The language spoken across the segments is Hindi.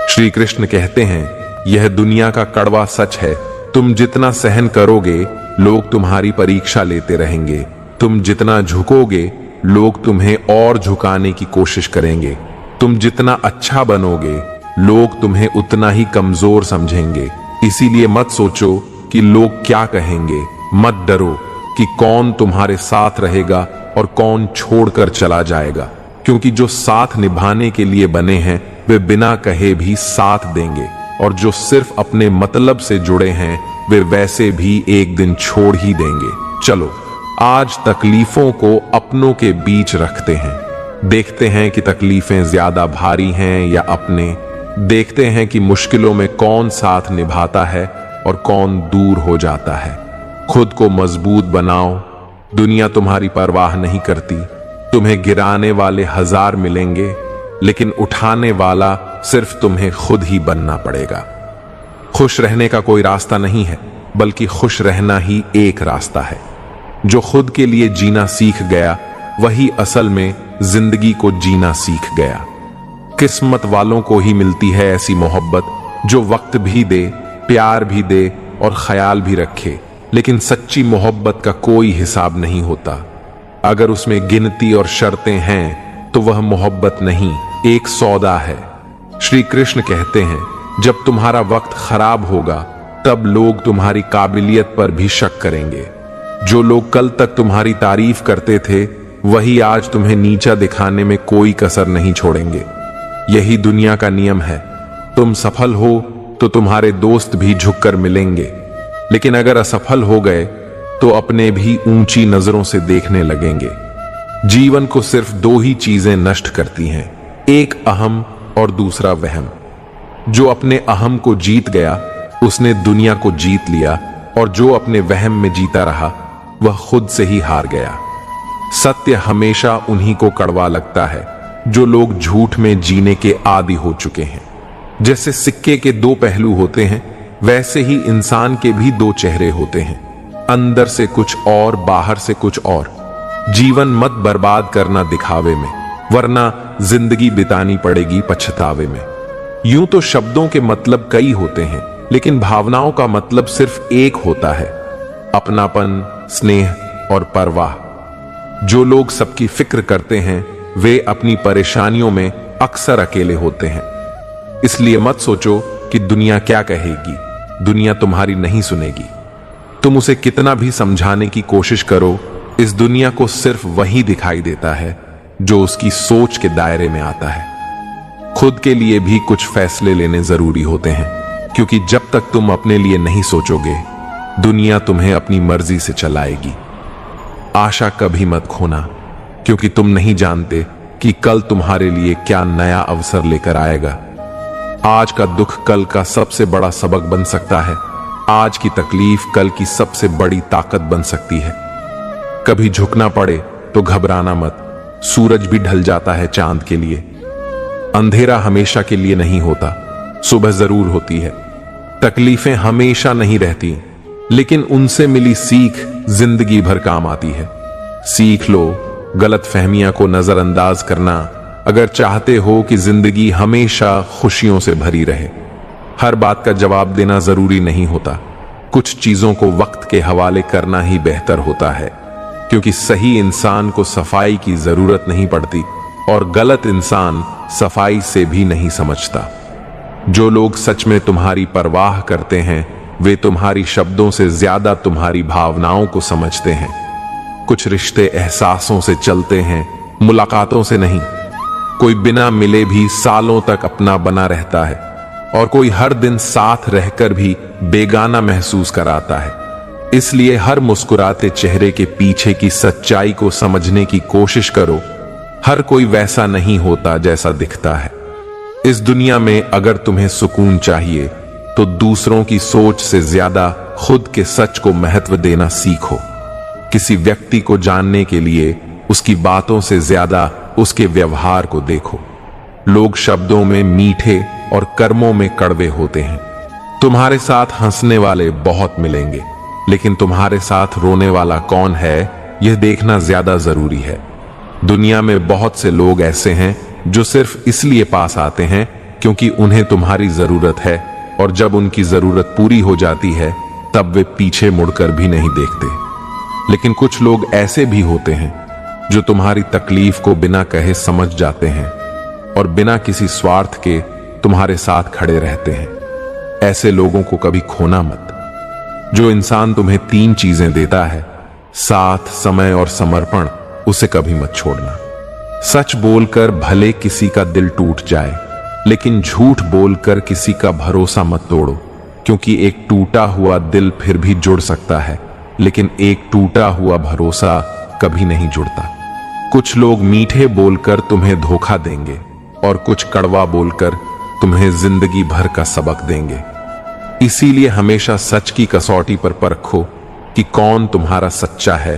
श्री कृष्ण कहते हैं, यह दुनिया का कड़वा सच है। तुम जितना सहन करोगे, लोग तुम्हारी परीक्षा लेते रहेंगे। तुम जितना झुकोगे, लोग तुम्हें और झुकाने की कोशिश करेंगे। तुम जितना अच्छा बनोगे, लोग तुम्हें उतना ही कमजोर समझेंगे। इसीलिए मत सोचो कि लोग क्या कहेंगे। मत डरो कि कौन तुम्हारे साथ रहेगा और कौन छोड़कर चला जाएगा, क्योंकि जो साथ निभाने के लिए बने हैं वे बिना कहे भी साथ देंगे, और जो सिर्फ अपने मतलब से जुड़े हैं वे वैसे भी एक दिन छोड़ ही देंगे। चलो आज तकलीफों को अपनों के बीच रखते हैं। देखते हैं कि तकलीफें ज्यादा भारी हैं या अपने। देखते हैं कि मुश्किलों में कौन साथ निभाता है और कौन दूर हो जाता है। खुद को मजबूत बनाओ। दुनिया तुम्हारी परवाह नहीं करती। तुम्हें गिराने वाले 1000 मिलेंगे, लेकिन उठाने वाला सिर्फ तुम्हें खुद ही बनना पड़ेगा। खुश रहने का कोई रास्ता नहीं है, बल्कि खुश रहना ही एक रास्ता है। जो खुद के लिए जीना सीख गया, वही असल में जिंदगी को जीना सीख गया। किस्मत वालों को ही मिलती है ऐसी मोहब्बत जो वक्त भी दे, प्यार भी दे और ख्याल भी रखे, लेकिन सच्ची मोहब्बत का कोई हिसाब नहीं होता। अगर उसमें गिनती और शर्तें हैं तो वह मोहब्बत नहीं, एक सौदा है। श्री कृष्ण कहते हैं, जब तुम्हारा वक्त खराब होगा तब लोग तुम्हारी काबिलियत पर भी शक करेंगे। जो लोग कल तक तुम्हारी तारीफ करते थे, वही आज तुम्हें नीचा दिखाने में कोई कसर नहीं छोड़ेंगे। यही दुनिया का नियम है। तुम सफल हो तो तुम्हारे दोस्त भी झुककर मिलेंगे, लेकिन अगर असफल हो गए तो अपने भी ऊंची नजरों से देखने लगेंगे। जीवन को सिर्फ 2 ही चीजें नष्ट करती हैं, एक अहम और दूसरा वहम। जो अपने अहम को जीत गया, उसने दुनिया को जीत लिया, और जो अपने वहम में जीता रहा, वह खुद से ही हार गया। सत्य हमेशा उन्हीं को कड़वा लगता है जो लोग झूठ में जीने के आदी हो चुके हैं। जैसे सिक्के के 2 पहलू होते हैं, वैसे ही इंसान के भी 2 चेहरे होते हैं, अंदर से कुछ और बाहर से कुछ और। जीवन मत बर्बाद करना दिखावे में, वरना जिंदगी बितानी पड़ेगी पछतावे में। यूं तो शब्दों के मतलब कई होते हैं, लेकिन भावनाओं का मतलब सिर्फ एक होता है, अपनापन, स्नेह और परवाह। जो लोग सबकी फिक्र करते हैं, वे अपनी परेशानियों में अक्सर अकेले होते हैं। इसलिए मत सोचो कि दुनिया क्या कहेगी। दुनिया तुम्हारी नहीं सुनेगी। तुम उसे कितना भी समझाने की कोशिश करो, इस दुनिया को सिर्फ वही दिखाई देता है जो उसकी सोच के दायरे में आता है। खुद के लिए भी कुछ फैसले लेने जरूरी होते हैं, क्योंकि जब तक तुम अपने लिए नहीं सोचोगे, दुनिया तुम्हें अपनी मर्जी से चलाएगी। आशा कभी मत खोना, क्योंकि तुम नहीं जानते कि कल तुम्हारे लिए क्या नया अवसर लेकर आएगा। आज का दुख कल का सबसे बड़ा सबक बन सकता है। आज की तकलीफ कल की सबसे बड़ी ताकत बन सकती है। कभी झुकना पड़े तो घबराना मत। सूरज भी ढल जाता है चांद के लिए। अंधेरा हमेशा के लिए नहीं होता, सुबह जरूर होती है। तकलीफें हमेशा नहीं रहती, लेकिन उनसे मिली सीख जिंदगी भर काम आती है। सीख लो गलत फहमियां को नजरअंदाज करना, अगर चाहते हो कि जिंदगी हमेशा खुशियों से भरी रहे। हर बात का जवाब देना जरूरी नहीं होता। कुछ चीजों को वक्त के हवाले करना ही बेहतर होता है, क्योंकि सही इंसान को सफाई की जरूरत नहीं पड़ती और गलत इंसान सफाई से भी नहीं समझता। जो लोग सच में तुम्हारी परवाह करते हैं, वे तुम्हारी शब्दों से ज्यादा तुम्हारी भावनाओं को समझते हैं। कुछ रिश्ते एहसासों से चलते हैं, मुलाकातों से नहीं। कोई बिना मिले भी सालों तक अपना बना रहता है, और कोई हर दिन साथ रहकर भी बेगाना महसूस कराता है। इसलिए हर मुस्कुराते चेहरे के पीछे की सच्चाई को समझने की कोशिश करो। हर कोई वैसा नहीं होता जैसा दिखता है। इस दुनिया में अगर तुम्हें सुकून चाहिए, तो दूसरों की सोच से ज्यादा खुद के सच को महत्व देना सीखो। किसी व्यक्ति को जानने के लिए उसकी बातों से ज्यादा उसके व्यवहार को देखो। लोग शब्दों में मीठे और कर्मों में कड़वे होते हैं। तुम्हारे साथ हंसने वाले बहुत मिलेंगे, लेकिन तुम्हारे साथ रोने वाला कौन है, यह देखना ज्यादा जरूरी है। दुनिया में बहुत से लोग ऐसे हैं जो सिर्फ इसलिए पास आते हैं क्योंकि उन्हें तुम्हारी जरूरत है, और जब उनकी जरूरत पूरी हो जाती है तब वे पीछे मुड़कर भी नहीं देखते। लेकिन कुछ लोग ऐसे भी होते हैं जो तुम्हारी तकलीफ को बिना कहे समझ जाते हैं और बिना किसी स्वार्थ के तुम्हारे साथ खड़े रहते हैं। ऐसे लोगों को कभी खोना मत। जो इंसान तुम्हें 3 चीजें देता है, साथ, समय और समर्पण, उसे कभी मत छोड़ना। सच बोलकर भले किसी का दिल टूट जाए, लेकिन झूठ बोलकर किसी का भरोसा मत तोड़ो, क्योंकि एक टूटा हुआ दिल फिर भी जुड़ सकता है, लेकिन एक टूटा हुआ भरोसा कभी नहीं जुड़ता। कुछ लोग मीठे बोलकर तुम्हें धोखा देंगे और कुछ कड़वा बोलकर तुम्हें जिंदगी भर का सबक देंगे। इसीलिए हमेशा सच की कसौटी पर परखो कि कौन तुम्हारा सच्चा है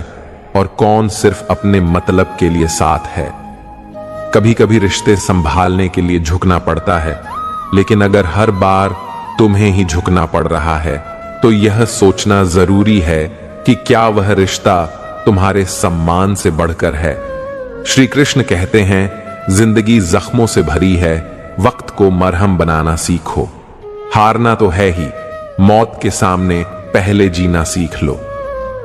और कौन सिर्फ अपने मतलब के लिए साथ है। कभी कभी रिश्ते संभालने के लिए झुकना पड़ता है, लेकिन अगर हर बार तुम्हें ही झुकना पड़ रहा है तो यह सोचना जरूरी है कि क्या वह रिश्ता तुम्हारे सम्मान से बढ़कर है। श्री कृष्ण कहते हैं, जिंदगी जख्मों से भरी है, वक्त को मरहम बनाना सीखो। हारना तो है ही, मौत के सामने पहले जीना सीख लो।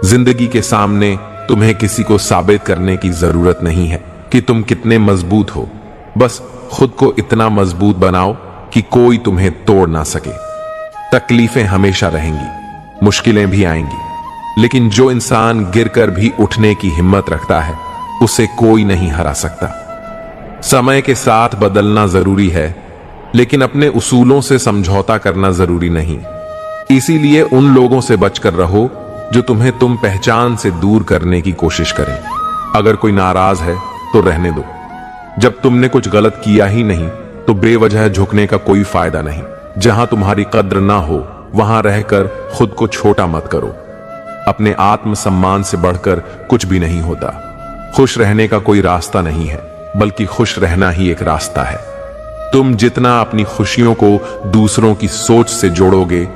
जिंदगी के सामने तुम्हें किसी को साबित करने की जरूरत नहीं है कि तुम कितने मजबूत हो। बस खुद को इतना मजबूत बनाओ कि कोई तुम्हें तोड़ ना सके। तकलीफें हमेशा रहेंगी, मुश्किलें भी आएंगी, लेकिन जो इंसान गिरकर भी उठने की हिम्मत रखता है उसे कोई नहीं हरा सकता। समय के साथ बदलना जरूरी है, लेकिन अपने उसूलों से समझौता करना जरूरी नहीं। इसीलिए उन लोगों से बचकर रहो जो तुम्हें तुम पहचान से दूर करने की कोशिश करें। अगर कोई नाराज है तो रहने दो। जब तुमने कुछ गलत किया ही नहीं तो बेवजह झुकने का कोई फायदा नहीं। जहां तुम्हारी कद्र ना हो वहां रहकर खुद को छोटा मत करो। अपने आत्मसम्मान से बढ़कर कुछ भी नहीं होता। खुश रहने का कोई रास्ता नहीं है, बल्कि खुश रहना ही एक रास्ता है। तुम जितना अपनी खुशियों को दूसरों की सोच से जोड़ोगे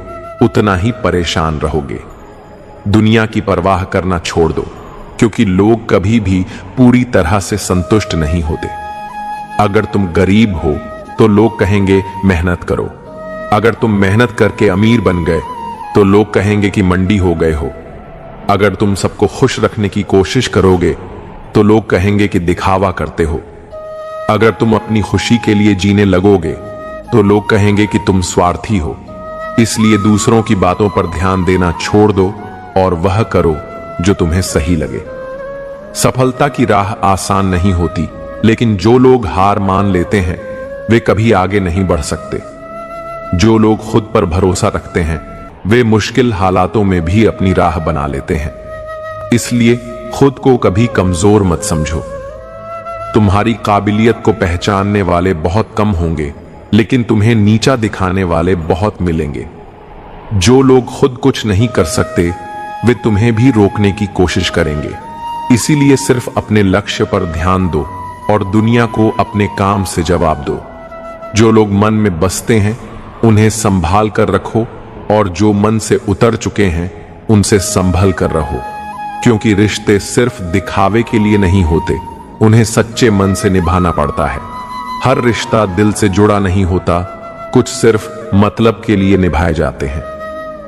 उतना ही परेशान रहोगे। दुनिया की परवाह करना छोड़ दो, क्योंकि लोग कभी भी पूरी तरह से संतुष्ट नहीं होते। अगर तुम गरीब हो तो लोग कहेंगे मेहनत करो। अगर तुम मेहनत करके अमीर बन गए तो लोग कहेंगे कि मंडी हो गए हो। अगर तुम सबको खुश रखने की कोशिश करोगे तो लोग कहेंगे कि दिखावा करते हो। अगर तुम अपनी खुशी के लिए जीने लगोगे तो लोग कहेंगे कि तुम स्वार्थी हो। इसलिए दूसरों की बातों पर ध्यान देना छोड़ दो और वह करो जो तुम्हें सही लगे। सफलता की राह आसान नहीं होती, लेकिन जो लोग हार मान लेते हैं वे कभी आगे नहीं बढ़ सकते। जो लोग खुद पर भरोसा रखते हैं वे मुश्किल हालातों में भी अपनी राह बना लेते हैं। इसलिए खुद को कभी कमजोर मत समझो। तुम्हारी काबिलियत को पहचानने वाले बहुत कम होंगे, लेकिन तुम्हें नीचा दिखाने वाले बहुत मिलेंगे। जो लोग खुद कुछ नहीं कर सकते वे तुम्हें भी रोकने की कोशिश करेंगे। इसीलिए सिर्फ अपने लक्ष्य पर ध्यान दो और दुनिया को अपने काम से जवाब दो। जो लोग मन में बसते हैं उन्हें संभाल कर रखो, और जो मन से उतर चुके हैं उनसे संभल कर रहो, क्योंकि रिश्ते सिर्फ दिखावे के लिए नहीं होते, उन्हें सच्चे मन से निभाना पड़ता है। हर रिश्ता दिल से जुड़ा नहीं होता, कुछ सिर्फ मतलब के लिए निभाए जाते हैं।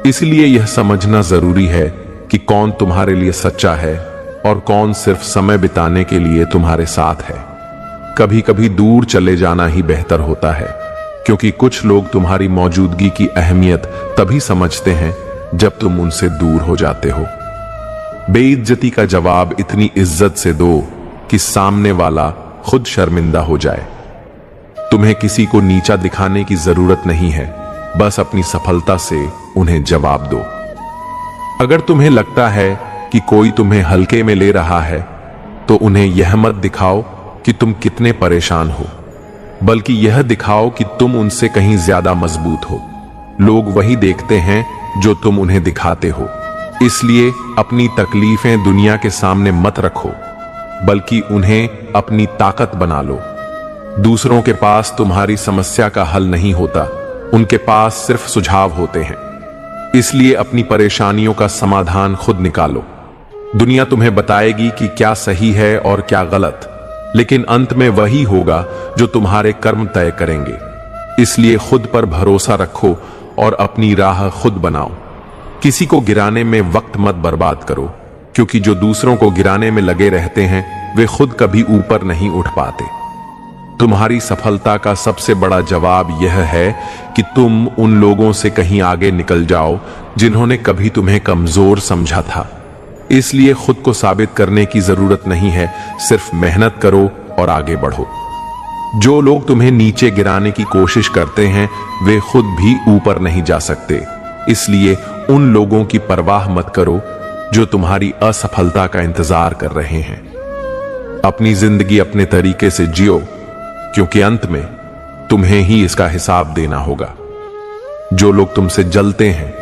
इसलिए यह समझना जरूरी है कि कौन तुम्हारे लिए सच्चा है और कौन सिर्फ समय बिताने के लिए तुम्हारे साथ है। कभी कभी दूर चले जाना ही बेहतर होता है, क्योंकि कुछ लोग तुम्हारी मौजूदगी की अहमियत तभी समझते हैं जब तुम उनसे दूर हो जाते हो। बेइज्जती का जवाब इतनी इज्जत से दो कि सामने वाला खुद शर्मिंदा हो जाए। तुम्हें किसी को नीचा दिखाने की जरूरत नहीं है, बस अपनी सफलता से उन्हें जवाब दो। अगर तुम्हें लगता है कि कोई तुम्हें हल्के में ले रहा है तो उन्हें यह मत दिखाओ कि तुम कितने परेशान हो, बल्कि यह दिखाओ कि तुम उनसे कहीं ज्यादा मजबूत हो। लोग वही देखते हैं जो तुम उन्हें दिखाते हो। इसलिए अपनी तकलीफें दुनिया के सामने मत रखो, बल्कि उन्हें अपनी ताकत बना लो। दूसरों के पास तुम्हारी समस्या का हल नहीं होता, उनके पास सिर्फ सुझाव होते हैं। इसलिए अपनी परेशानियों का समाधान खुद निकालो। दुनिया तुम्हें बताएगी कि क्या सही है और क्या गलत, लेकिन अंत में वही होगा जो तुम्हारे कर्म तय करेंगे। इसलिए खुद पर भरोसा रखो और अपनी राह खुद बनाओ। किसी को गिराने में वक्त मत बर्बाद करो, क्योंकि जो दूसरों को गिराने में लगे रहते हैं वे खुद कभी ऊपर नहीं उठ पाते। तुम्हारी सफलता का सबसे बड़ा जवाब यह है कि तुम उन लोगों से कहीं आगे निकल जाओ जिन्होंने कभी तुम्हें कमजोर समझा था। इसलिए खुद को साबित करने की जरूरत नहीं है, सिर्फ मेहनत करो और आगे बढ़ो। जो लोग तुम्हें नीचे गिराने की कोशिश करते हैं वे खुद भी ऊपर नहीं जा सकते। इसलिए उन लोगों की परवाह मत करो जो तुम्हारी असफलता का इंतजार कर रहे हैं। अपनी जिंदगी अपने तरीके से जियो, क्योंकि अंत में तुम्हें ही इसका हिसाब देना होगा। जो लोग तुमसे जलते हैं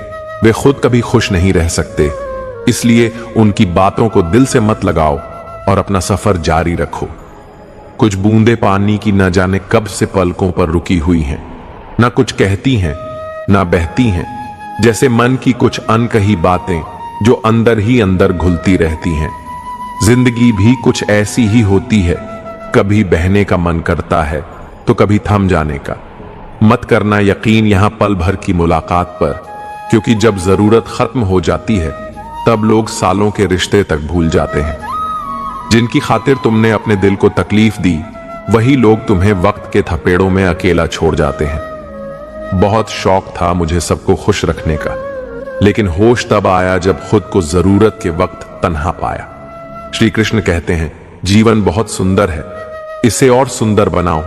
वे खुद कभी खुश नहीं रह सकते। इसलिए उनकी बातों को दिल से मत लगाओ और अपना सफर जारी रखो। कुछ बूंदे पानी की न जाने कब से पलकों पर रुकी हुई हैं, ना कुछ कहती हैं ना बहती हैं, जैसे मन की कुछ अनकही बातें जो अंदर ही अंदर घुलती रहती हैं। जिंदगी भी कुछ ऐसी ही होती है, कभी बहने का मन करता है तो कभी थम जाने का। मत करना यकीन यहां पल भर की मुलाकात पर, क्योंकि जब जरूरत खत्म हो जाती है तब लोग सालों के रिश्ते तक भूल जाते हैं। जिनकी खातिर तुमने अपने दिल को तकलीफ दी वही लोग तुम्हें वक्त के थपेड़ों में अकेला छोड़ जाते हैं। बहुत शौक था मुझे सबको खुश रखने का, लेकिन होश तब आया जब खुद को जरूरत के वक्त तन्हा पाया। श्री कृष्ण कहते हैं, जीवन बहुत सुंदर है, इसे और सुंदर बनाओ,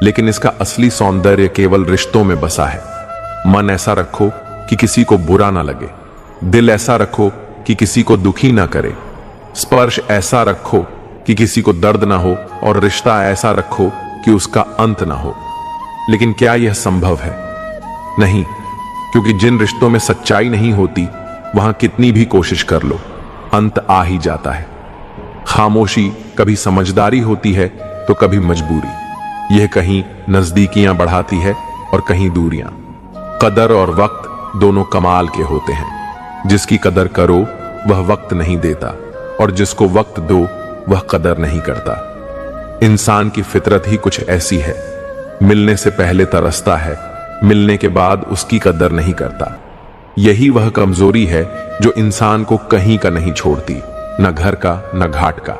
लेकिन इसका असली सौंदर्य केवल रिश्तों में बसा है। मन ऐसा रखो कि किसी को बुरा ना लगे, दिल ऐसा रखो कि किसी को दुखी ना करे, स्पर्श ऐसा रखो कि किसी को दर्द ना हो, और रिश्ता ऐसा रखो कि उसका अंत ना हो। लेकिन क्या यह संभव है? नहीं, क्योंकि जिन रिश्तों में सच्चाई नहीं होती वहां कितनी भी कोशिश कर लो अंत आ ही जाता है। खामोशी कभी समझदारी होती है तो कभी मजबूरी। यह कहीं नजदीकियां बढ़ाती है और कहीं दूरियां। कदर और वक्त दोनों कमाल के होते हैं। जिसकी कदर करो वह वक्त नहीं देता, और जिसको वक्त दो वह कदर नहीं करता। इंसान की फितरत ही कुछ ऐसी है, मिलने से पहले तरसता है, मिलने के बाद उसकी कदर नहीं करता। यही वह कमजोरी है जो इंसान को कहीं का नहीं छोड़ती, न घर का न घाट का।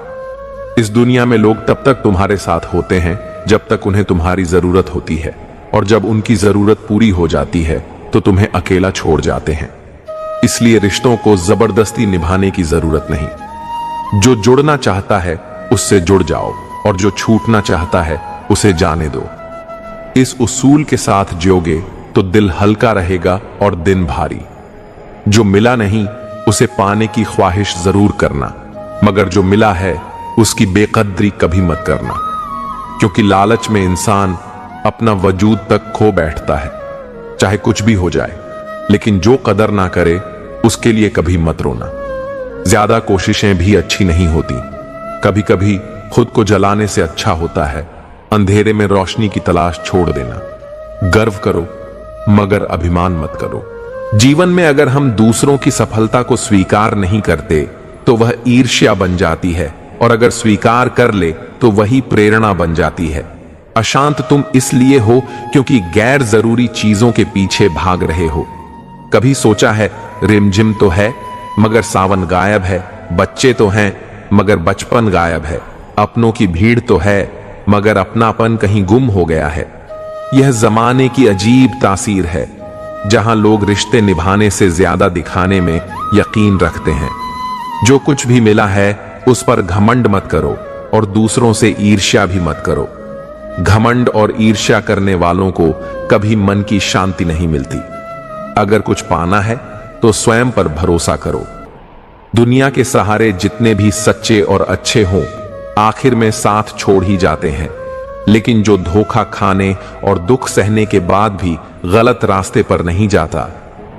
इस दुनिया में लोग तब तक तुम्हारे साथ होते हैं जब तक उन्हें तुम्हारी जरूरत होती है, और जब उनकी जरूरत पूरी हो जाती है तो तुम्हें अकेला छोड़ जाते हैं। इसलिए रिश्तों को जबरदस्ती निभाने की जरूरत नहीं। जो जुड़ना चाहता है उससे जुड़ जाओ, और जो छूटना चाहता है उसे जाने दो। इस उसूल के साथ जियोगे तो दिल हल्का रहेगा और दिन भारी। जो मिला नहीं उसे पाने की ख्वाहिश जरूर करना, मगर जो मिला है उसकी बेकदरी कभी मत करना, क्योंकि लालच में इंसान अपना वजूद तक खो बैठता है। चाहे कुछ भी हो जाए, लेकिन जो कदर ना करे उसके लिए कभी मत रोना। ज्यादा कोशिशें भी अच्छी नहीं होती। कभी कभी खुद को जलाने से अच्छा होता है अंधेरे में रोशनी की तलाश छोड़ देना। गर्व करो मगर अभिमान मत करो। जीवन में अगर हम दूसरों की सफलता को स्वीकार नहीं करते तो वह ईर्ष्या बन जाती है, और अगर स्वीकार कर ले तो वही प्रेरणा बन जाती है। अशांत तुम इसलिए हो क्योंकि गैर जरूरी चीजों के पीछे भाग रहे हो। कभी सोचा है रिमझिम तो है मगर सावन गायब है, बच्चे तो हैं मगर बचपन गायब है, अपनों की भीड़ तो है मगर अपनापन कहीं गुम हो गया है। यह जमाने की अजीब तासीर है, जहां लोग रिश्ते निभाने से ज्यादा दिखाने में यकीन रखते हैं। जो कुछ भी मिला है उस पर घमंड मत करो, और दूसरों से ईर्ष्या भी मत करो। घमंड और ईर्ष्या करने वालों को कभी मन की शांति नहीं मिलती। अगर कुछ पाना है तो स्वयं पर भरोसा करो। दुनिया के सहारे जितने भी सच्चे और अच्छे हों आखिर में साथ छोड़ ही जाते हैं, लेकिन जो धोखा खाने और दुख सहने के बाद भी गलत रास्ते पर नहीं जाता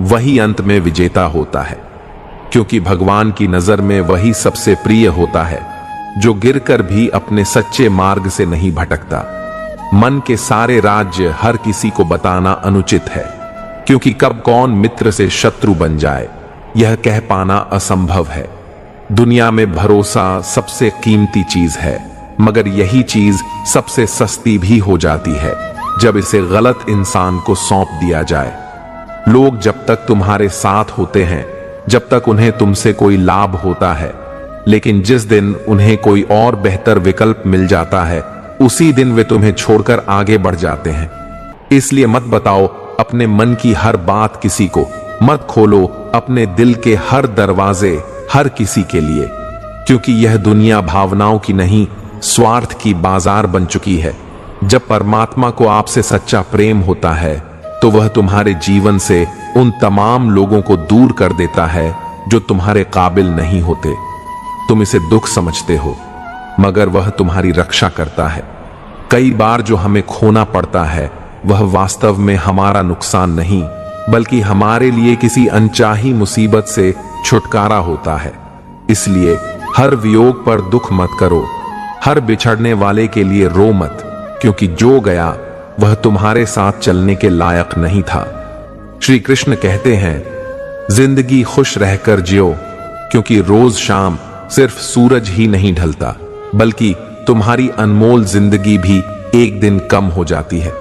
वही अंत में विजेता होता है, क्योंकि भगवान की नजर में वही सबसे प्रिय होता है जो गिरकर भी अपने सच्चे मार्ग से नहीं भटकता। मन के सारे राज्य हर किसी को बताना अनुचित है, क्योंकि कब कौन मित्र से शत्रु बन जाए यह कह पाना असंभव है। दुनिया में भरोसा सबसे कीमती चीज है, मगर यही चीज सबसे सस्ती भी हो जाती है जब इसे गलत इंसान को सौंप दिया जाए। लोग जब तक तुम्हारे साथ होते हैं, जब तक उन्हें तुमसे कोई लाभ होता है, लेकिन जिस दिन उन्हें कोई और बेहतर विकल्प मिल जाता है, उसी दिन वे तुम्हें छोड़कर आगे बढ़ जाते हैं। इसलिए मत बताओ अपने मन की हर बात किसी को, मत खोलो अपने दिल के हर दरवाजे हर किसी के लिए, क्योंकि यह दुनिया भावनाओं की नहीं, स्वार्थ की बाजार बन चुकी है। जब परमात्मा को आपसे सच्चा प्रेम होता है तो वह तुम्हारे जीवन से उन तमाम लोगों को दूर कर देता है जो तुम्हारे काबिल नहीं होते। तुम इसे दुख समझते हो, मगर वह तुम्हारी रक्षा करता है। कई बार जो हमें खोना पड़ता है वह वास्तव में हमारा नुकसान नहीं, बल्कि हमारे लिए किसी अनचाही मुसीबत से छुटकारा होता है। इसलिए हर वियोग पर दुख मत करो, हर बिछड़ने वाले के लिए रो मत, क्योंकि जो गया वह तुम्हारे साथ चलने के लायक नहीं था। श्री कृष्ण कहते हैं, जिंदगी खुश रहकर जियो, क्योंकि रोज शाम सिर्फ सूरज ही नहीं ढलता, बल्कि तुम्हारी अनमोल जिंदगी भी एक दिन कम हो जाती है।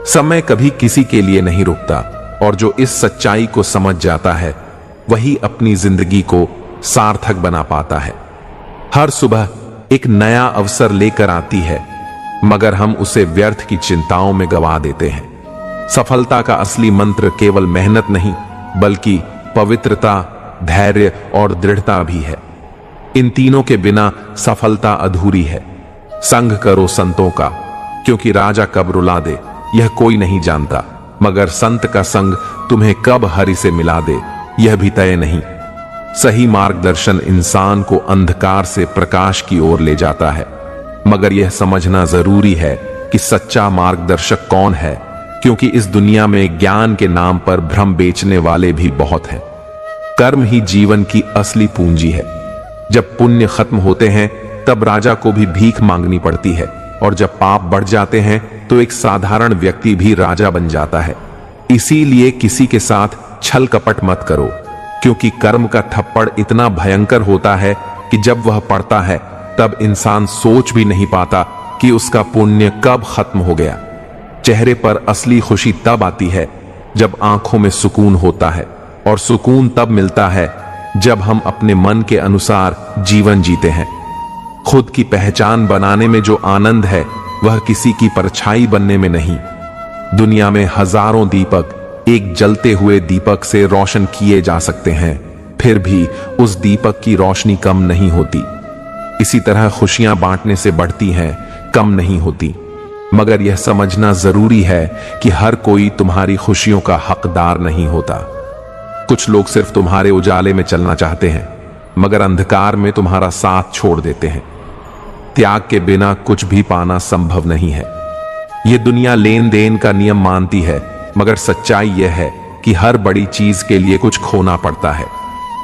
समय कभी किसी के लिए नहीं रुकता, और जो इस सच्चाई को समझ जाता है वही अपनी जिंदगी को सार्थक बना पाता है। हर सुबह एक नया अवसर लेकर आती है, मगर हम उसे व्यर्थ की चिंताओं में गवा देते हैं। सफलता का असली मंत्र केवल मेहनत नहीं, बल्कि पवित्रता, धैर्य और दृढ़ता भी है। इन तीनों के बिना सफलता अधूरी है। संग करो संतों का, क्योंकि राजा कब रुला दे यह कोई नहीं जानता, मगर संत का संग तुम्हें कब हरि से मिला दे यह भी तय नहीं। सही मार्गदर्शन इंसान को अंधकार से प्रकाश की ओर ले जाता है, मगर यह समझना जरूरी है कि सच्चा मार्गदर्शक कौन है, क्योंकि इस दुनिया में ज्ञान के नाम पर भ्रम बेचने वाले भी बहुत हैं। कर्म ही जीवन की असली पूंजी है। जब पुण्य खत्म होते हैं तब राजा को भी भीख मांगनी पड़ती है, और जब पाप बढ़ जाते हैं तो एक साधारण व्यक्ति भी राजा बन जाता है। इसीलिए किसी के साथ छल कपट मत करो, क्योंकि कर्म का थप्पड़ इतना भयंकर होता है कि जब वह पड़ता है तब इंसान सोच भी नहीं पाता कि उसका पुण्य कब खत्म हो गया। चेहरे पर असली खुशी तब आती है जब आंखों में सुकून होता है, और सुकून तब मिलता है जब हम अपने मन के अनुसार जीवन जीते हैं। खुद की पहचान बनाने में जो आनंद है वह किसी की परछाई बनने में नहीं। दुनिया में हजारों दीपक एक जलते हुए दीपक से रोशन किए जा सकते हैं, फिर भी उस दीपक की रोशनी कम नहीं होती। इसी तरह खुशियां बांटने से बढ़ती हैं, कम नहीं होती। मगर यह समझना जरूरी है कि हर कोई तुम्हारी खुशियों का हकदार नहीं होता। कुछ लोग सिर्फ तुम्हारे उजाले में चलना चाहते हैं, मगर अंधकार में तुम्हारा साथ छोड़ देते हैं। त्याग के बिना कुछ भी पाना संभव नहीं है। यह दुनिया लेन देन का नियम मानती है, मगर सच्चाई यह है कि हर बड़ी चीज के लिए कुछ खोना पड़ता है।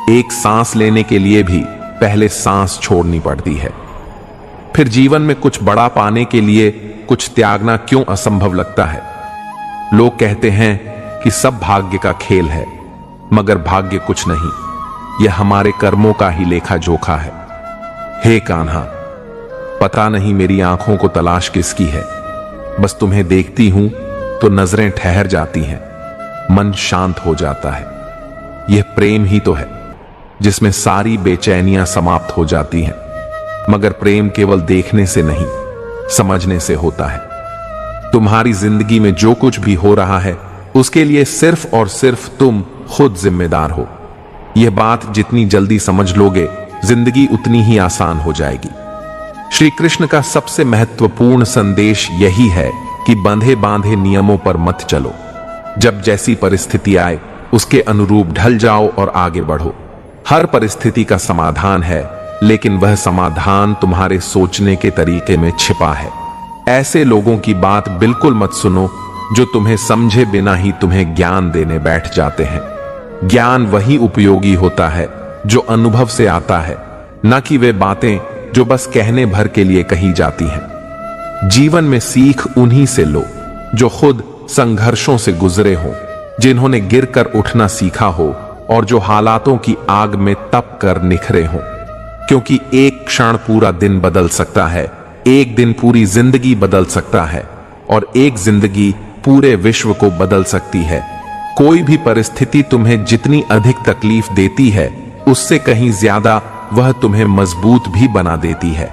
एक सांस लेने के लिए भी पहले सांस छोड़नी पड़ती है। फिर जीवन में कुछ बड़ा पाने के लिए कुछ त्यागना क्यों असंभव लगता है। लोग कहते हैं कि सब भाग्य का खेल है, मगर भाग्य कुछ नहीं, यह हमारे कर्मों का ही लेखा जोखा है। हे कान्हा, पता नहीं मेरी आंखों को तलाश किसकी है, बस तुम्हें देखती हूं तो नजरें ठहर जाती हैं, मन शांत हो जाता है। यह प्रेम ही तो है जिसमें सारी बेचैनियां समाप्त हो जाती हैं। मगर प्रेम केवल देखने से नहीं, समझने से होता है। तुम्हारी जिंदगी में जो कुछ भी हो रहा है उसके लिए सिर्फ और सिर्फ तुम खुद जिम्मेदार हो। यह बात जितनी जल्दी समझ लोगे, जिंदगी उतनी ही आसान हो जाएगी। श्री कृष्ण का सबसे महत्वपूर्ण संदेश यही है कि बंधे बांधे नियमों पर मत चलो। जब जैसी परिस्थिति आए उसके अनुरूप ढल जाओ और आगे बढ़ो। हर परिस्थिति का समाधान है, लेकिन वह समाधान तुम्हारे सोचने के तरीके में छिपा है। ऐसे लोगों की बात बिल्कुल मत सुनो जो तुम्हें समझे बिना ही तुम्हें ज्ञान देने बैठ जाते हैं। ज्ञान वही उपयोगी होता है जो अनुभव से आता है, न कि वे बातें जो बस कहने भर के लिए कही जाती हैं। जीवन में सीख उन्हीं से लो जो खुद संघर्षों से गुजरे हो, जिन्होंने गिरकर उठना सीखा हो और जो हालातों की आग में तप कर निखरे हो। क्योंकि एक क्षण पूरा दिन बदल सकता है, एक दिन पूरी जिंदगी बदल सकता है और एक जिंदगी पूरे विश्व को बदल सकती है। कोई भी परिस्थिति तुम्हें जितनी अधिक तकलीफ देती है, उससे कहीं ज्यादा वह तुम्हें मजबूत भी बना देती है।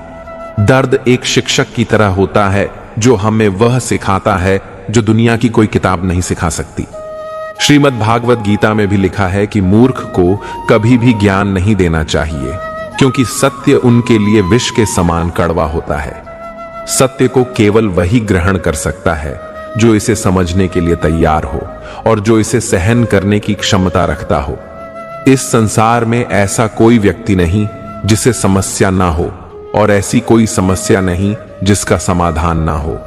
दर्द एक शिक्षक की तरह होता है जो हमें वह सिखाता है जो दुनिया की कोई किताब नहीं सिखा सकती। श्रीमद् भागवत गीता में भी लिखा है कि मूर्ख को कभी भी ज्ञान नहीं देना चाहिए, क्योंकि सत्य उनके लिए विष के समान कड़वा होता है। सत्य को केवल वही ग्रहण कर सकता है जो इसे समझने के लिए तैयार हो और जो इसे सहन करने की क्षमता रखता हो। इस संसार में ऐसा कोई व्यक्ति नहीं जिसे समस्या ना हो और ऐसी कोई समस्या नहीं जिसका समाधान ना हो।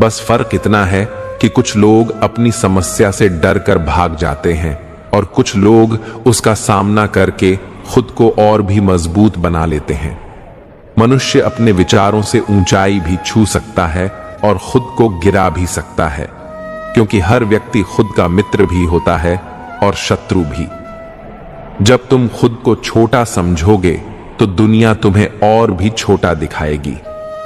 बस फर्क इतना है कि कुछ लोग अपनी समस्या से डर कर भाग जाते हैं और कुछ लोग उसका सामना करके खुद को और भी मजबूत बना लेते हैं। मनुष्य अपने विचारों से ऊंचाई भी छू सकता है और खुद को गिरा भी सकता है, क्योंकि हर व्यक्ति खुद का मित्र भी होता है और शत्रु भी। जब तुम खुद को छोटा समझोगे तो दुनिया तुम्हें और भी छोटा दिखाएगी,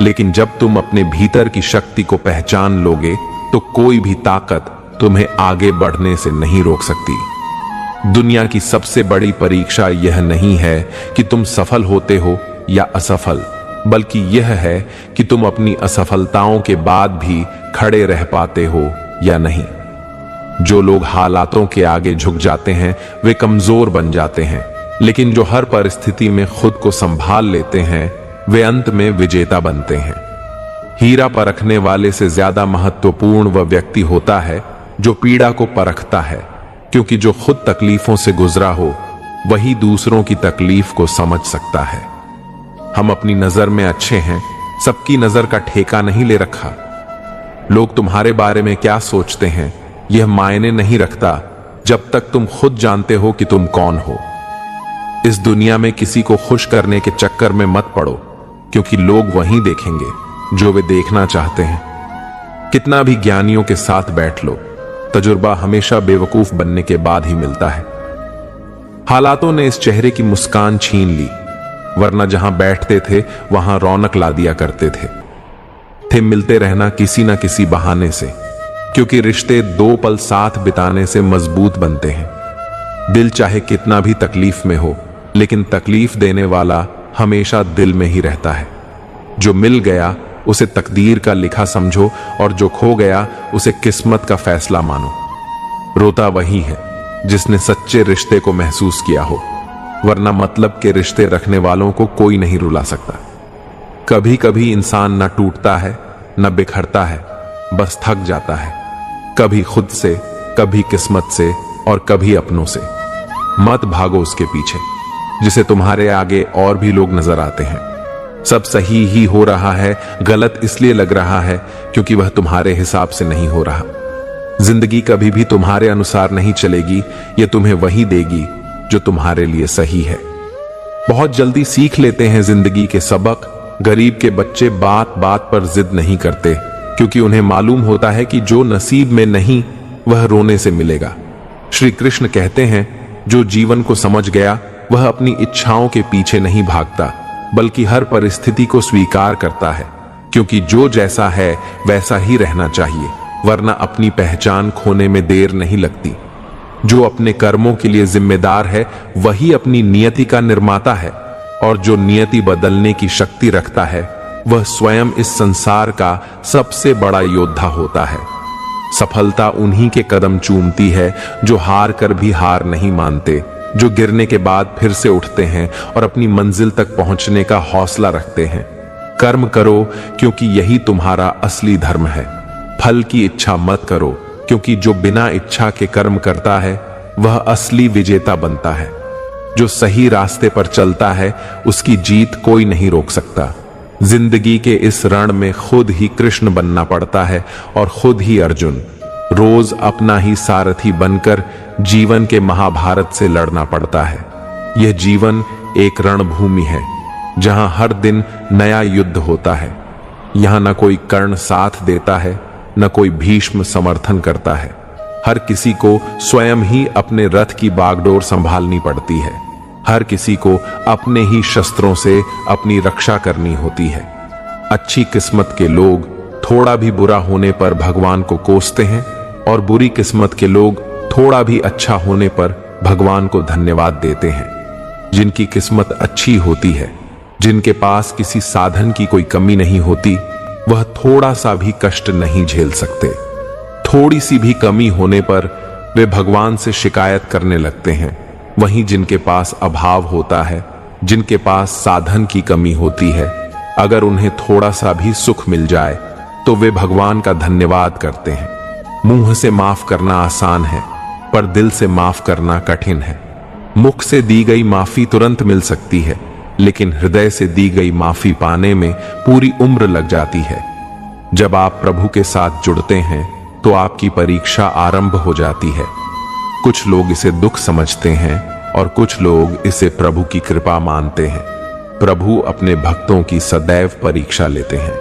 लेकिन जब तुम अपने भीतर की शक्ति को पहचान लोगे तो कोई भी ताकत तुम्हें आगे बढ़ने से नहीं रोक सकती। दुनिया की सबसे बड़ी परीक्षा यह नहीं है कि तुम सफल होते हो या असफल, बल्कि यह है कि तुम अपनी असफलताओं के बाद भी खड़े रह पाते हो या नहीं। जो लोग हालातों के आगे झुक जाते हैं वे कमजोर बन जाते हैं, लेकिन जो हर परिस्थिति में खुद को संभाल लेते हैं वे अंत में विजेता बनते हैं। हीरा परखने वाले से ज्यादा महत्वपूर्ण वह व्यक्ति होता है जो पीड़ा को परखता है, क्योंकि जो खुद तकलीफों से गुजरा हो वही दूसरों की तकलीफ को समझ सकता है। हम अपनी नजर में अच्छे हैं, सबकी नजर का ठेका नहीं ले रखा। लोग तुम्हारे बारे में क्या सोचते हैं यह मायने नहीं रखता जब तक तुम खुद जानते हो कि तुम कौन हो। इस दुनिया में किसी को खुश करने के चक्कर में मत पड़ो, क्योंकि लोग वही देखेंगे जो वे देखना चाहते हैं। कितना भी ज्ञानियों के साथ बैठ लो, तजुर्बा हमेशा बेवकूफ बनने के बाद ही मिलता है। हालातों ने इस चेहरे की मुस्कान छीन ली, वरना जहां बैठते थे वहां रौनक ला दिया करते थे मिलते रहना किसी ना किसी बहाने से, क्योंकि रिश्ते दो पल साथ बिताने से मजबूत बनते हैं। दिल चाहे कितना भी तकलीफ में हो, लेकिन तकलीफ देने वाला हमेशा दिल में ही रहता है। जो मिल गया उसे तकदीर का लिखा समझो और जो खो गया उसे किस्मत का फैसला मानो। रोता वही है जिसने सच्चे रिश्ते को महसूस किया हो, वरना मतलब के रिश्ते रखने वालों को कोई नहीं रुला सकता। कभी कभी इंसान न टूटता है न बिखरता है, बस थक जाता है, कभी खुद से, कभी किस्मत से और कभी अपनों से। मत भागो उसके पीछे जिसे तुम्हारे आगे और भी लोग नजर आते हैं। सब सही ही हो रहा है, गलत इसलिए लग रहा है क्योंकि वह तुम्हारे हिसाब से नहीं हो रहा। जिंदगी कभी भी तुम्हारे अनुसार नहीं चलेगी, यह तुम्हें वही देगी जो तुम्हारे लिए सही है। बहुत जल्दी सीख लेते हैं जिंदगी के सबक। गरीब के बच्चे बात बात पर जिद नहीं करते, क्योंकि उन्हें मालूम होता है कि जो नसीब में नहीं वह रोने से मिलेगा। श्री कृष्ण कहते हैं, जो जीवन को समझ गया वह अपनी इच्छाओं के पीछे नहीं भागता, बल्कि हर परिस्थिति को स्वीकार करता है, क्योंकि जो जैसा है वैसा ही रहना चाहिए, वरना अपनी पहचान खोने में देर नहीं लगती। जो अपने कर्मों के लिए जिम्मेदार है वही अपनी नियति का निर्माता है, और जो नियति बदलने की शक्ति रखता है वह स्वयं इस संसार का सबसे बड़ा योद्धा होता है। सफलता उन्हीं के कदम चूमती है जो हार कर भी हार नहीं मानते, जो गिरने के बाद फिर से उठते हैं और अपनी मंजिल तक पहुंचने का हौसला रखते हैं। कर्म करो क्योंकि यही तुम्हारा असली धर्म है। फल की इच्छा मत करो, क्योंकि जो बिना इच्छा के कर्म करता है वह असली विजेता बनता है। जो सही रास्ते पर चलता है उसकी जीत कोई नहीं रोक सकता। जिंदगी के इस रण में खुद ही कृष्ण बनना पड़ता है और खुद ही अर्जुन। रोज अपना ही सारथी बनकर जीवन के महाभारत से लड़ना पड़ता है। यह जीवन एक रणभूमि है जहां हर दिन नया युद्ध होता है। यहां न कोई कर्ण साथ देता है, न कोई भीष्म समर्थन करता है। हर किसी को स्वयं ही अपने रथ की बागडोर संभालनी पड़ती है। हर किसी को अपने ही शस्त्रों से अपनी रक्षा करनी होती है। अच्छी किस्मत के लोग थोड़ा भी बुरा होने पर भगवान को कोसते हैं और बुरी किस्मत के लोग थोड़ा भी अच्छा होने पर भगवान को धन्यवाद देते हैं। जिनकी किस्मत अच्छी होती है, जिनके पास किसी साधन की कोई कमी नहीं होती, वह थोड़ा सा भी कष्ट नहीं झेल सकते। थोड़ी सी भी कमी होने पर वे भगवान से शिकायत करने लगते हैं। वहीं जिनके पास अभाव होता है, जिनके पास साधन की कमी होती है, अगर उन्हें थोड़ा सा भी सुख मिल जाए तो वे भगवान का धन्यवाद करते हैं। मुंह से माफ करना आसान है, पर दिल से माफ करना कठिन है। मुख से दी गई माफी तुरंत मिल सकती है, लेकिन हृदय से दी गई माफी पाने में पूरी उम्र लग जाती है। जब आप प्रभु के साथ जुड़ते हैं तो आपकी परीक्षा आरंभ हो जाती है। कुछ लोग इसे दुख समझते हैं और कुछ लोग इसे प्रभु की कृपा मानते हैं। प्रभु अपने भक्तों की सदैव परीक्षा लेते हैं।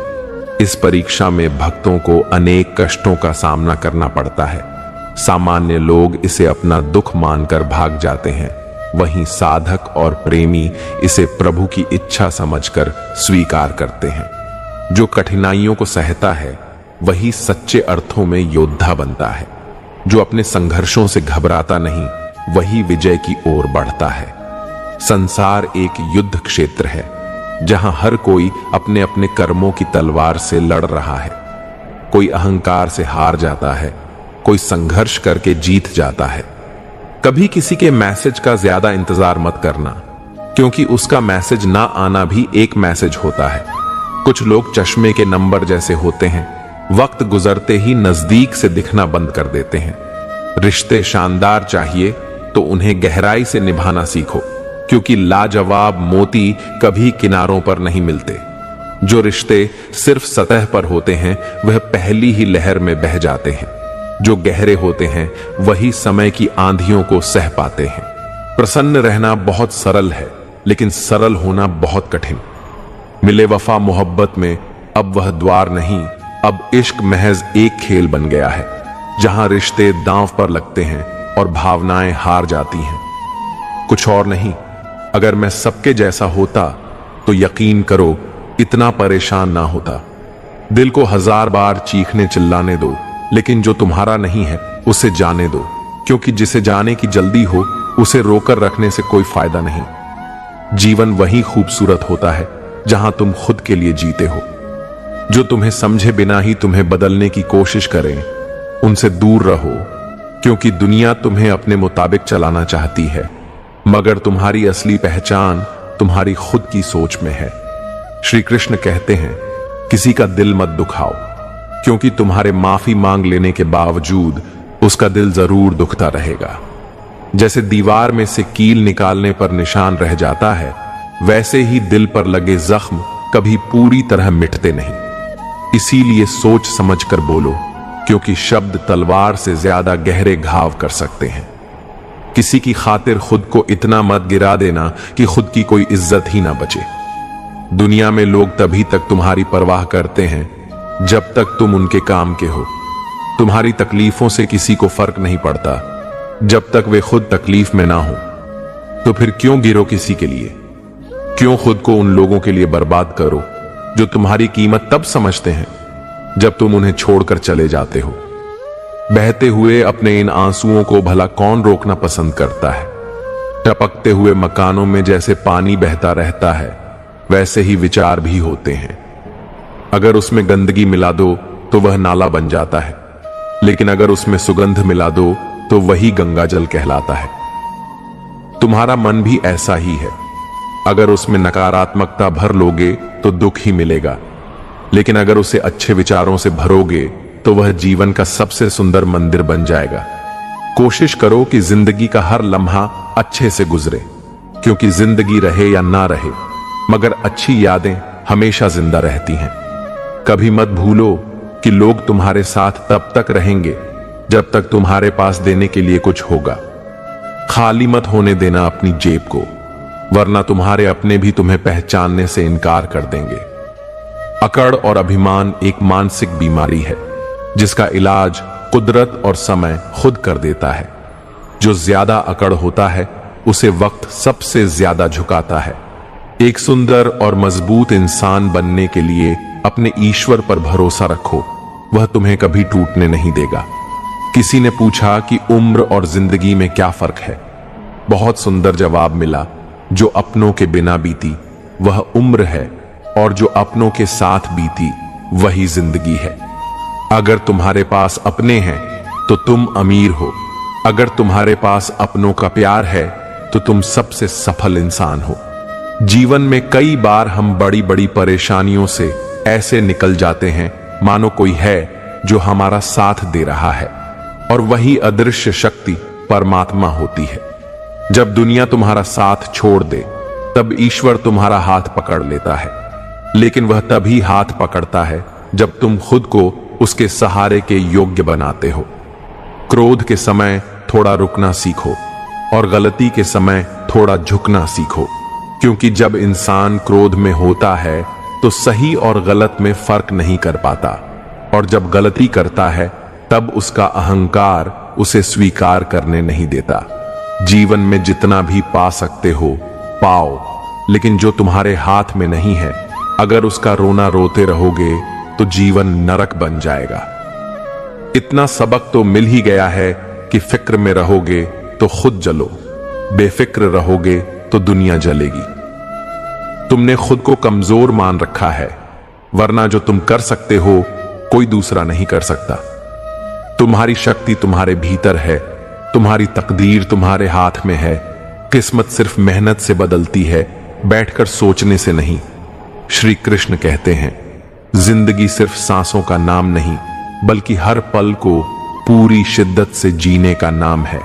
इस परीक्षा में भक्तों को अनेक कष्टों का सामना करना पड़ता है। सामान्य लोग इसे अपना दुख मानकर भाग जाते हैं, वहीं साधक और प्रेमी इसे प्रभु की इच्छा समझकर स्वीकार करते हैं। जो कठिनाइयों को सहता है वही सच्चे अर्थों में योद्धा बनता है। जो अपने संघर्षों से घबराता नहीं, वही विजय की ओर बढ़ता है। संसार एक युद्ध क्षेत्र है, जहां हर कोई अपने अपने कर्मों की तलवार से लड़ रहा है। कोई अहंकार से हार जाता है, कोई संघर्ष करके जीत जाता है। कभी किसी के मैसेज का ज्यादा इंतजार मत करना, क्योंकि उसका मैसेज ना आना भी एक मैसेज होता है। कुछ लोग चश्मे के नंबर जैसे होते हैं, वक्त गुजरते ही नजदीक से दिखना बंद कर देते हैं। रिश्ते शानदार चाहिए तो उन्हें गहराई से निभाना सीखो, क्योंकि लाजवाब मोती कभी किनारों पर नहीं मिलते। जो रिश्ते सिर्फ सतह पर होते हैं वह पहली ही लहर में बह जाते हैं। जो गहरे होते हैं वही समय की आंधियों को सह पाते हैं। प्रसन्न रहना बहुत सरल है, लेकिन सरल होना बहुत कठिन। मिले वफा मोहब्बत में अब वह द्वार नहीं, अब इश्क महज एक खेल बन गया है, जहां रिश्ते दांव पर लगते हैं और भावनाएं हार जाती हैं। कुछ और नहीं, अगर मैं सबके जैसा होता तो यकीन करो इतना परेशान ना होता। दिल को 1000 बार चीखने चिल्लाने दो, लेकिन जो तुम्हारा नहीं है उसे जाने दो, क्योंकि जिसे जाने की जल्दी हो उसे रोकर रखने से कोई फायदा नहीं। जीवन वही खूबसूरत होता है जहां तुम खुद के लिए जीते हो। जो तुम्हें समझे बिना ही तुम्हें बदलने की कोशिश करें, उनसे दूर रहो, क्योंकि दुनिया तुम्हें अपने मुताबिक चलाना चाहती है, मगर तुम्हारी असली पहचान तुम्हारी खुद की सोच में है। श्री कृष्ण कहते हैं, किसी का दिल मत दुखाओ, क्योंकि तुम्हारे माफी मांग लेने के बावजूद उसका दिल जरूर दुखता रहेगा। जैसे दीवार में से कील निकालने पर निशान रह जाता है, वैसे ही दिल पर लगे जख्म कभी पूरी तरह मिटते नहीं। इसीलिए सोच समझकर बोलो, क्योंकि शब्द तलवार से ज्यादा गहरे घाव कर सकते हैं। किसी की खातिर खुद को इतना मत गिरा देना कि खुद की कोई इज्जत ही ना बचे। दुनिया में लोग तभी तक तुम्हारी परवाह करते हैं जब तक तुम उनके काम के हो। तुम्हारी तकलीफों से किसी को फर्क नहीं पड़ता जब तक वे खुद तकलीफ में ना हो। तो फिर क्यों गिरो किसी के लिए? क्यों खुद को उन लोगों के लिए बर्बाद करो जो तुम्हारी कीमत तब समझते हैं जब तुम उन्हें छोड़कर चले जाते हो। बहते हुए अपने इन आंसुओं को भला कौन रोकना पसंद करता है? टपकते हुए मकानों में जैसे पानी बहता रहता है, वैसे ही विचार भी होते हैं। अगर उसमें गंदगी मिला दो तो वह नाला बन जाता है, लेकिन अगर उसमें सुगंध मिला दो तो वही गंगा जल कहलाता है। तुम्हारा मन भी ऐसा ही है। अगर उसमें नकारात्मकता भर लोगे तो दुख ही मिलेगा, लेकिन अगर उसे अच्छे विचारों से भरोगे तो वह जीवन का सबसे सुंदर मंदिर बन जाएगा। कोशिश करो कि जिंदगी का हर लम्हा अच्छे से गुजरे, क्योंकि जिंदगी रहे या ना रहे, मगर अच्छी यादें हमेशा जिंदा रहती हैं। कभी मत भूलो कि लोग तुम्हारे साथ तब तक रहेंगे जब तक तुम्हारे पास देने के लिए कुछ होगा। खाली मत होने देना अपनी जेब को, वरना तुम्हारे अपने भी तुम्हें पहचानने से इनकार कर देंगे। अकड़ और अभिमान एक मानसिक बीमारी है जिसका इलाज कुदरत और समय खुद कर देता है। जो ज्यादा अकड़ होता है उसे वक्त सबसे ज्यादा झुकाता है। एक सुंदर और मजबूत इंसान बनने के लिए अपने ईश्वर पर भरोसा रखो, वह तुम्हें कभी टूटने नहीं देगा। किसी ने पूछा कि उम्र और जिंदगी में क्या फर्क है? बहुत सुंदर जवाब मिला, जो अपनों के बिना बीती वह उम्र है, और जो अपनों के साथ बीती वही जिंदगी है। अगर तुम्हारे पास अपने हैं तो तुम अमीर हो, अगर तुम्हारे पास अपनों का प्यार है तो तुम सबसे सफल इंसान हो। जीवन में कई बार हम बड़ी बड़ी परेशानियों से ऐसे निकल जाते हैं मानो कोई है जो हमारा साथ दे रहा है, और वही अदृश्य शक्ति परमात्मा होती है। जब दुनिया तुम्हारा साथ छोड़ दे तब ईश्वर तुम्हारा हाथ पकड़ लेता है, लेकिन वह तभी हाथ पकड़ता है जब तुम खुद को उसके सहारे के योग्य बनाते हो। क्रोध के समय थोड़ा रुकना सीखो और गलती के समय थोड़ा झुकना सीखो, क्योंकि जब इंसान क्रोध में होता है तो सही और गलत में फर्क नहीं कर पाता, और जब गलती करता है तब उसका अहंकार उसे स्वीकार करने नहीं देता। जीवन में जितना भी पा सकते हो पाओ, लेकिन जो तुम्हारे हाथ में नहीं है, अगर उसका रोना रोते रहोगे तो जीवन नरक बन जाएगा। इतना सबक तो मिल ही गया है कि फिक्र में रहोगे तो खुद जलो, बेफिक्र रहोगे तो दुनिया जलेगी। तुमने खुद को कमजोर मान रखा है, वरना जो तुम कर सकते हो कोई दूसरा नहीं कर सकता। तुम्हारी शक्ति तुम्हारे भीतर है, तुम्हारी तकदीर तुम्हारे हाथ में है। किस्मत सिर्फ मेहनत से बदलती है, बैठकर सोचने से नहीं। श्री कृष्ण कहते हैं, जिंदगी सिर्फ सांसों का नाम नहीं, बल्कि हर पल को पूरी शिद्दत से जीने का नाम है,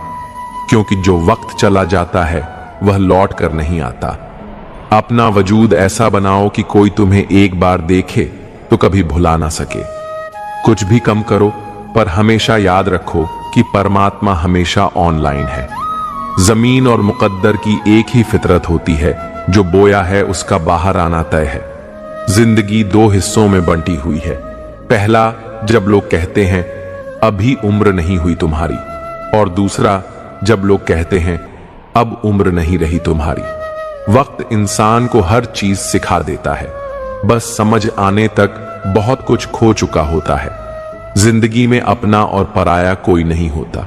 क्योंकि जो वक्त चला जाता है वह लौट कर नहीं आता। अपना वजूद ऐसा बनाओ कि कोई तुम्हें एक बार देखे तो कभी भुला ना सके। कुछ भी कम करो, पर हमेशा याद रखो कि परमात्मा हमेशा ऑनलाइन है। जमीन और मुकद्दर की एक ही फितरत होती है, जो बोया है उसका बाहर आना तय है। जिंदगी दो हिस्सों में बंटी हुई है। पहला, जब लोग कहते हैं अभी उम्र नहीं हुई तुम्हारी, और दूसरा, जब लोग कहते हैं अब उम्र नहीं रही तुम्हारी। वक्त इंसान को हर चीज सिखा देता है, बस समझ आने तक बहुत कुछ खो चुका होता है। जिंदगी में अपना और पराया कोई नहीं होता।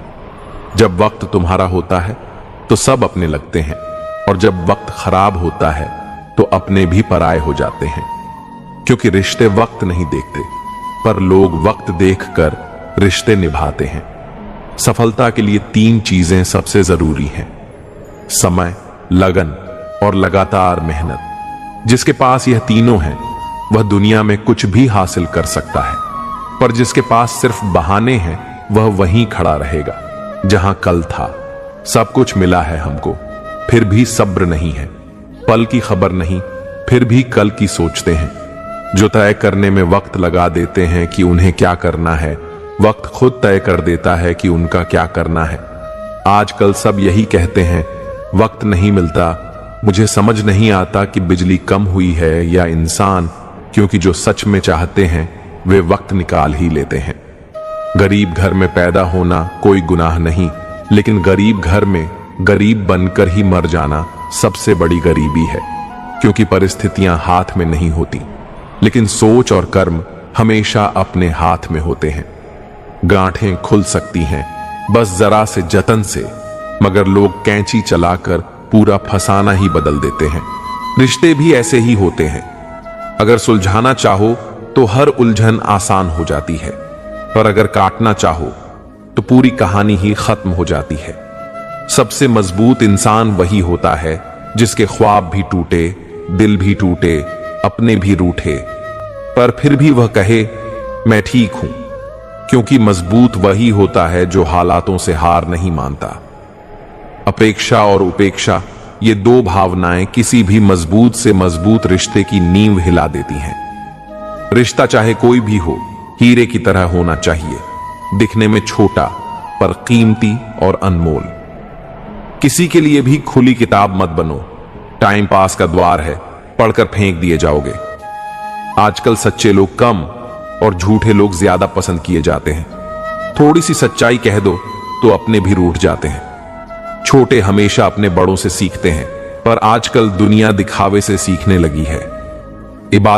जब वक्त तुम्हारा होता है तो सब अपने लगते हैं, और जब वक्त खराब होता है तो अपने भी पराये हो जाते हैं। क्योंकि रिश्ते वक्त नहीं देखते, पर लोग वक्त देखकर रिश्ते निभाते हैं। सफलता के लिए 3 चीजें सबसे जरूरी हैं: समय, लगन और लगातार मेहनत। जिसके पास यह तीनों हैं वह दुनिया में कुछ भी हासिल कर सकता है, पर जिसके पास सिर्फ बहाने हैं वह वहीं खड़ा रहेगा जहां कल था। सब कुछ मिला है हमको, फिर भी सब्र नहीं है। पल की खबर नहीं, फिर भी कल की सोचते हैं। जो तय करने में वक्त लगा देते हैं कि उन्हें क्या करना है, वक्त खुद तय कर देता है कि उनका क्या करना है। आजकल सब यही कहते हैं, वक्त नहीं मिलता। मुझे समझ नहीं आता कि बिजली कम हुई है या इंसान, क्योंकि जो सच में चाहते हैं वे वक्त निकाल ही लेते हैं। गरीब घर में पैदा होना कोई गुनाह नहीं, लेकिन गरीब घर में गरीब बनकर ही मर जाना सबसे बड़ी गरीबी है, क्योंकि परिस्थितियां हाथ में नहीं होती, लेकिन सोच और कर्म हमेशा अपने हाथ में होते हैं। गांठें खुल सकती हैं बस जरा से जतन से, मगर लोग कैंची चलाकर पूरा फसाना ही बदल देते हैं। रिश्ते भी ऐसे ही होते हैं। अगर सुलझाना चाहो तो हर उलझन आसान हो जाती है, पर अगर काटना चाहो तो पूरी कहानी ही खत्म हो जाती है। सबसे मजबूत इंसान वही होता है जिसके ख्वाब भी टूटे, दिल भी टूटे, अपने भी रूठे, पर फिर भी वह कहे मैं ठीक हूं, क्योंकि मजबूत वही होता है जो हालातों से हार नहीं मानता। अपेक्षा और उपेक्षा, ये 2 भावनाएं किसी भी मजबूत से मजबूत रिश्ते की नींव हिला देती हैं। रिश्ता चाहे कोई भी हो, हीरे की तरह होना चाहिए, दिखने में छोटा पर कीमती और अनमोल। किसी के लिए भी खुली किताब मत बनो। टाइम पास का द्वार है, पढ़कर फेंक दिए जाओगे। आजकल सच्चे लोग कम और झूठे लोग ज्यादा पसंद किए जाते हैं। थोड़ी सी सच्चाई कह दो तो अपने भी रूठ जाते हैं। छोटे हमेशा अपने बड़ों से सीखते हैं, पर आजकल दुनिया दिखावे से सीखने लगी है। इबादत